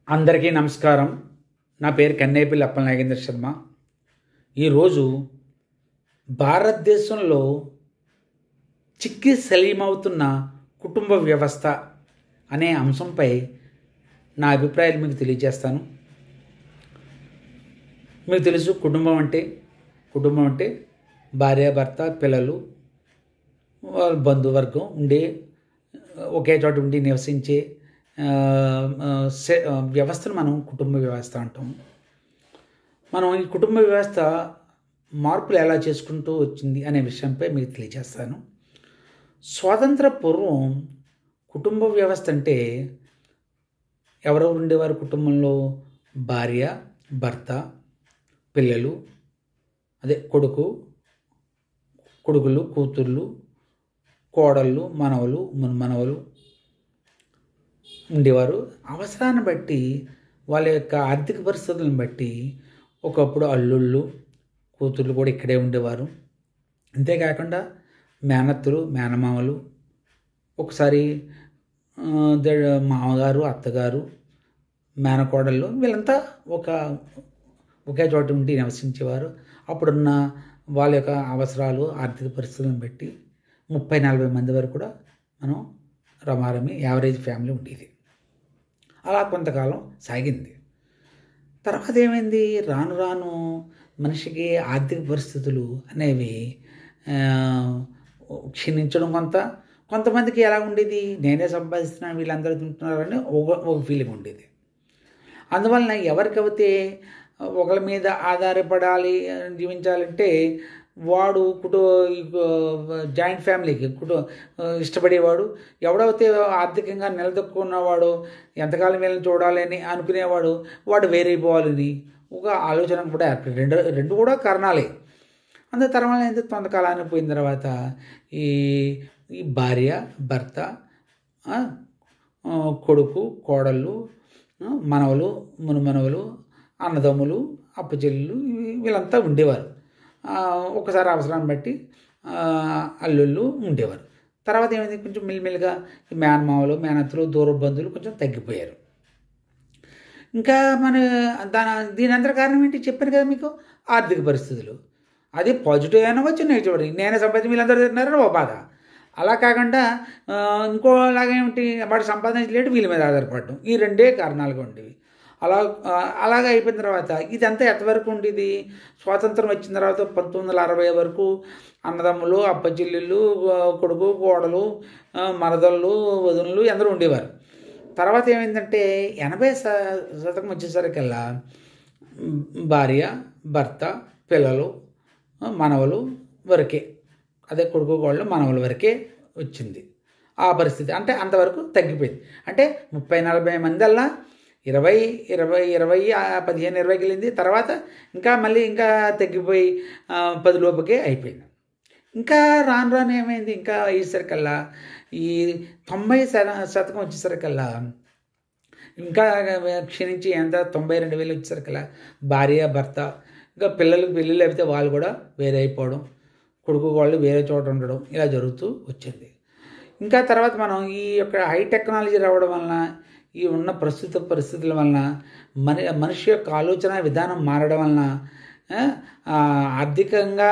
అందరికీ నమస్కారం. నా పేరు కన్నేపల్లి అప్పల నాగేంద్ర శర్మ. ఈరోజు భారతదేశంలో చిక్కి సలీమవుతున్న కుటుంబ వ్యవస్థ అనే అంశంపై నా అభిప్రాయాలు మీకు తెలియజేస్తాను. మీకు తెలుసు, కుటుంబం అంటే భార్య, భర్త, పిల్లలు, వాళ్ళ బంధువర్గం ఉండే ఒకే చోట ఉండి నివసించే వ్యవస్థను మనం కుటుంబ వ్యవస్థ అంటాం. మనం ఈ కుటుంబ వ్యవస్థ మార్పులు ఎలా చేసుకుంటూ వచ్చింది అనే విషయంపై మీకు తెలియజేస్తాను. స్వాతంత్ర పూర్వం కుటుంబ వ్యవస్థ అంటే ఎవరెవరు ఉండేవారు కుటుంబంలో? భార్య, భర్త, పిల్లలు, అదే కొడుకులు, కూతుర్లు, కోడళ్ళు, మనవలు, మున్మనవలు ఉండేవారు. అవసరాన్ని బట్టి, వాళ్ళ యొక్క ఆర్థిక పరిస్థితులను బట్టి ఒకప్పుడు అల్లుళ్ళు, కూతుర్లు కూడా ఇక్కడే ఉండేవారు. అంతేకాకుండా మేనత్తలు, మేనమామలు, ఒకసారి మామగారు, అత్తగారు, మేనకోడళ్ళు, వీళ్ళంతా ఒకే చోట ఉండి నివసించేవారు. అప్పుడున్న వాళ్ళ యొక్క అవసరాలు, ఆర్థిక పరిస్థితులను బట్టి 30-40 మంది వరకు కూడా మనం రమారమి యావరేజ్ ఫ్యామిలీ ఉండేది. అలా కొంతకాలం సాగింది. తర్వాత ఏమైంది? రాను రాను మనిషికి ఆర్థిక పరిస్థితులు అనేవి క్షీణించడం, కొంతమందికి ఎలా ఉండేది, నేనే సంపాదిస్తున్నాను, వీళ్ళందరూ తింటున్నారని ఒక ఫీలింగ్ ఉండేది. అందువలన ఎవరికైతే ఒకరి మీద ఆధారపడాలి, జీవించాలంటే వాడు జాయింట్ ఫ్యామిలీకి ఇష్టపడేవాడు. ఎవడైతే ఆర్థికంగా నిలదొక్కున్నవాడు, ఎంతకాలం వీళ్ళని చూడాలని అనుకునేవాడు, వాడు వేరైపోవాలని ఒక ఆలోచన కూడా ఏర్పడింది. రెండు కూడా కారణాలే. అంత తర్వాత కొంతకాలానికి పోయిన తర్వాత ఈ భార్య, భర్త, కొడుకు, కోడళ్ళు, మనవలు, మునుమనవలు, అన్నదమ్ములు, అప్పచెల్లులు, వీళ్ళంతా ఉండేవారు. ఒకసారి అవసరాన్ని బట్టి అల్లుళ్ళు ఉండేవారు. తర్వాత ఏమైంది? కొంచెం మెల్లిమెల్లిగా మేనమామలు, మేనత్తలు, దూర బంధువులు కొంచెం తగ్గిపోయారు. ఇంకా దీని అందరి కారణం ఏంటి చెప్పాను కదా మీకు, ఆర్థిక పరిస్థితులు. అది పాజిటివ్ అనవచ్చు, నెగిటివ్. నేనే సంపాదించి వీళ్ళందరూ తిన్నారని ఒక బాధ. అలా కాకుండా ఇంకోలాగా ఏమిటి, వాడు సంపాదించలేడు, వీళ్ళ మీద ఆధారపడడం. ఈ రెండే కారణాలుగా ఉండేవి. అలాగా అయిపోయిన తర్వాత ఇదంతా ఎంతవరకు ఉండేది? స్వాతంత్రం వచ్చిన తర్వాత 1960 వరకు అన్నదమ్ములు, అప్పచెల్లెళ్ళు, కొడుకు, కోడలు, మరదళ్ళు, వదినలు అందరూ ఉండేవారు. తర్వాత ఏమైందంటే 80% వచ్చేసరికల్లా భార్య, భర్త, పిల్లలు, మనవలు వరకే, అదే కొడుకు, కోడలు, మనవల వరకే వచ్చింది ఆ పరిస్థితి. అంటే అంతవరకు తగ్గిపోయింది. అంటే 30-40 మందల్లా 15-20 వెళ్ళింది. తర్వాత ఇంకా తగ్గిపోయి 10 లోపుకే అయిపోయింది. ఇంకా రాను ఏమైంది? ఇంకా అయ్యేసరికల్లా ఈ 90% వచ్చేసరికల్లా ఇంకా క్షీణించి 92,000 వచ్చేసరికల్లా భార్య, భర్త, ఇంకా పిల్లలకు పెళ్ళిళ్ళు అయితే వాళ్ళు కూడా వేరే అయిపోవడం, కొడుకు వాళ్ళు వేరే చోట ఉండడం, ఇలా జరుగుతూ వచ్చింది. ఇంకా తర్వాత మనం ఈ యొక్క హై టెక్నాలజీ రావడం వలన, ఈ ఉన్న ప్రస్తుత పరిస్థితుల వలన, మనిషి యొక్క ఆలోచన విధానం మారడం వలన, ఆర్థికంగా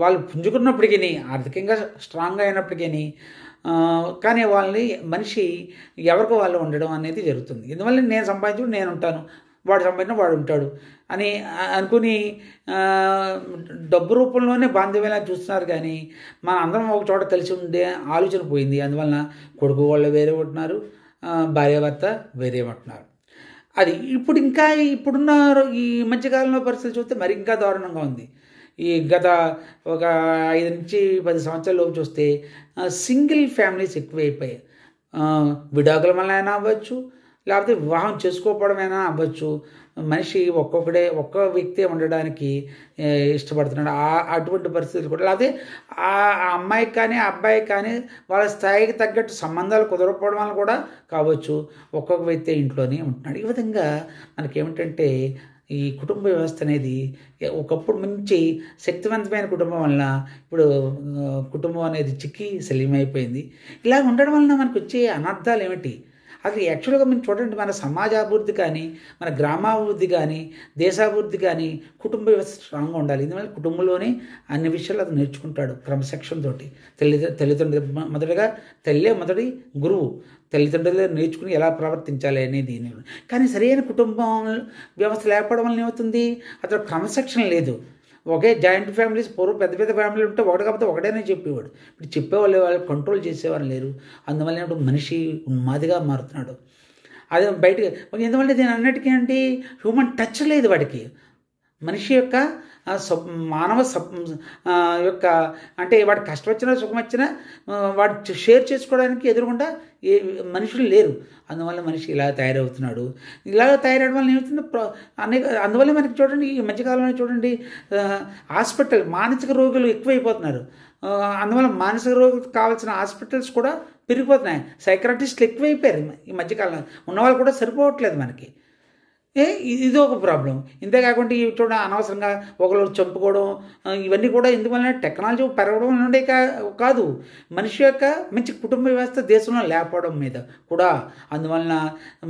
వాళ్ళు పుంజుకున్నప్పటికీ, ఆర్థికంగా స్ట్రాంగ్ అయినప్పటికీ, కానీ వాళ్ళని మనిషి ఎవరికి వాళ్ళు ఉండడం అనేది జరుగుతుంది. ఇందువల్ల నేను సంపాదించుడు నేను ఉంటాను, వాడు సంపాదించిన వాడు ఉంటాడు అని అనుకుని డబ్బు రూపంలోనే బాంధవ్యంలా చూస్తున్నారు. కానీ మన అందరం ఒక చోట కలిసి ఉండే ఆలోచన పోయింది. అందువలన కొడుకు వాళ్ళు వేరే ఉంటున్నారు, భార్య, భర్త వేరే ఉంటున్నారు. అది ఇప్పుడున్న ఈ మధ్యకాలంలో పరిస్థితి చూస్తే మరి ఇంకా దారుణంగా ఉంది. ఈ గత ఒక 5-10 సంవత్సరాల లోపు చూస్తే సింగిల్ ఫ్యామిలీస్ ఎక్కువైపోయాయి. విడాకుల వల్ల అయినా అవ్వచ్చు, లేకపోతే వివాహం చేసుకోకపోవడమైనా అవ్వచ్చు. మనిషి ఒక్క వ్యక్తే ఉండడానికి ఇష్టపడుతున్నాడు. అటువంటి పరిస్థితులు కూడా, లేకపోతే ఆ అమ్మాయికి కానీ ఆ అబ్బాయికి కానీ వాళ్ళ స్థాయికి తగ్గట్టు సంబంధాలు కుదరకపోవడం వల్ల కూడా కావచ్చు, ఒక్కొక్క వ్యక్తి ఇంట్లోనే ఉంటున్నాడు. ఈ విధంగా మనకేమిటంటే ఈ కుటుంబ వ్యవస్థ అనేది ఒకప్పుడు మంచి శక్తివంతమైన కుటుంబం వలన ఇప్పుడు కుటుంబం అనేది చిక్కి సలీమైపోయింది. ఇలా ఉండడం వలన మనకు వచ్చే అనర్థాలు ఏమిటి? అది యాక్చువల్గా మనం చూడండి, మన సమాజాభివృద్ధి కానీ, మన గ్రామాభివృద్ధి కానీ, దేశాభివృద్ధి కానీ కుటుంబ వ్యవస్థ స్ట్రాంగ్గా ఉండాలి. ఎందువల్ల కుటుంబంలోనే అన్ని విషయాలు అది నేర్చుకుంటాడు క్రమశిక్షణ తోటి. తల్లిదండ్రులు మొదటగా తల్లే మొదటి గురువు. తల్లిదండ్రులు నేర్చుకుని ఎలా ప్రవర్తించాలి అనేది. కానీ సరైన కుటుంబం వ్యవస్థ లేకపోవడం వల్ల ఏమవుతుంది, అతను క్రమశిక్షణ లేదు. ఒకే జాయింట్ ఫ్యామిలీస్, పూర్వం పెద్ద పెద్ద ఫ్యామిలీలు ఉంటే ఒకటి కాకపోతే ఒకటేనే చెప్పేవాడు. ఇప్పుడు చెప్పేవాళ్ళు వాళ్ళు కంట్రోల్ చేసేవారు లేరు. అందువల్ల ఏమిటి, మనిషి ఉన్మాదిగా మారుతున్నాడు. అదే బయటకి ఎందువల్ల దీని అన్నిటికీ అంటే హ్యూమన్ టచ్ లేదు వాడికి. మనిషి యొక్క మానవ యొక్క అంటే వాడు కష్టం వచ్చినా సుఖం వచ్చినా వాడు షేర్ చేసుకోవడానికి ఎదురుగుండా మనుషులు లేరు. అందువల్ల మనిషి ఇలా తయారవుతున్నాడు. ఇలాగ తయారవడం వల్ల ఏమవుతుంది, అందువల్ల మనకి చూడండి ఈ మధ్యకాలంలో చూడండి హాస్పిటల్ మానసిక రోగులు ఎక్కువైపోతున్నారు. అందువల్ల మానసిక రోగులకు కావాల్సిన హాస్పిటల్స్ కూడా పెరిగిపోతున్నాయి. సైక్రాటిస్టులు ఎక్కువైపోయారు ఈ మధ్యకాలంలో. ఉన్నవాళ్ళు కూడా సరిపోవట్లేదు మనకి. ఇది ఒక ప్రాబ్లం. ఇంతేకాకుండా ఇవి చూడ అనవసరంగా ఒకరు చంపుకోవడం ఇవన్నీ కూడా ఎందువల్ల టెక్నాలజీ పెరగడం నుండే కాదు, మనిషి యొక్క మంచి కుటుంబ వ్యవస్థ దేశంలో లేకపోవడం మీద కూడా. అందువలన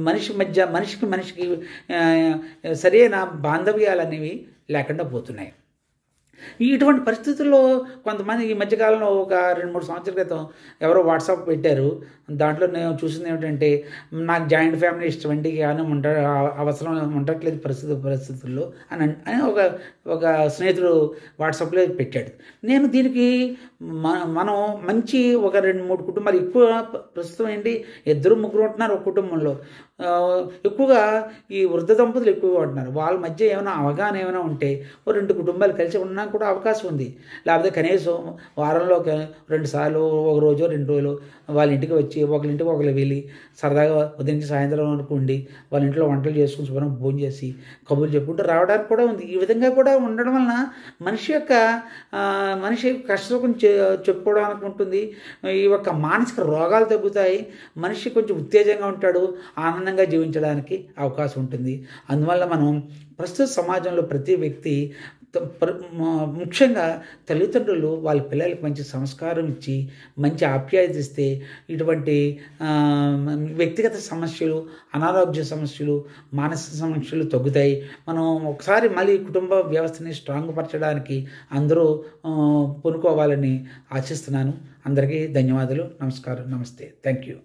మనిషికి మనిషికి సరైన బాంధవ్యాలు అనేవి లేకుండా పోతున్నాయి. ఇటువంటి పరిస్థితుల్లో కొంతమంది ఈ మధ్యకాలంలో ఒక 2-3 సంవత్సరాల క్రితం ఎవరో వాట్సాప్ పెట్టారు. దాంట్లో నేను చూసింది ఏమిటంటే, నాకు జాయింట్ ఫ్యామిలీ ఇష్టం అండి, కానీ అవసరం ఉండట్లేదు పరిస్థితుల్లో అని ఒక స్నేహితుడు వాట్సాప్లో పెట్టాడు. నేను దీనికి మనం మంచి ఒక 2-3 కుటుంబాలు ఎక్కువ ప్రస్తుతం ఏంటి 2-3 ఉంటున్నారు ఒక కుటుంబంలో. ఎక్కువగా ఈ వృద్ధ దంపతులు ఎక్కువగా ఉంటున్నారు. వాళ్ళ మధ్య ఏమైనా అవగాహన ఏమైనా ఉంటే 2 కుటుంబాలు కలిసి ఉన్నా కూడా అవకాశం ఉంది. లేకపోతే కనీసం వారంలో 2 సార్లు, ఒక రోజు 2 రోజులు వాళ్ళ ఇంటికి వచ్చి ఒకరింటికి ఒకరు వెళ్ళి సరదాగా ఉదయం నుంచి సాయంత్రం వరకు ఉండి వాళ్ళ ఇంట్లో వంటలు చేసుకుని శుభ్రం భోజనం చేసి కబుర్లు చెప్పుకుంటూ రావడానికి కూడా ఉంది. ఈ విధంగా కూడా ఉండడం వలన మనిషి కష్టం చెప్పుకోవడానికి ఉంటుంది. ఈ యొక్క మానసిక రోగాలు తగ్గుతాయి. మనిషి కొంచెం ఉత్తేజంగా ఉంటాడు, ఆనందంగా జీవించడానికి అవకాశం ఉంటుంది. అందువల్ల మనం ప్రస్తుత సమాజంలో ప్రతి వ్యక్తి ముఖ్యంగా తల్లిదండ్రులు వాళ్ళ పిల్లలకి మంచి సంస్కారం ఇచ్చి మంచి ఆప్యాయత ఇస్తే ఇటువంటి వ్యక్తిగత సమస్యలు, అనారోగ్య సమస్యలు, మానసిక సమస్యలు తగ్గుతాయి. మనం ఒకసారి మళ్ళీ కుటుంబ వ్యవస్థని స్ట్రాంగ్ పరచడానికి అందరూ పూనుకోవాలని ఆశిస్తున్నాను. అందరికీ ధన్యవాదాలు. నమస్కారం. నమస్తే. Thank you.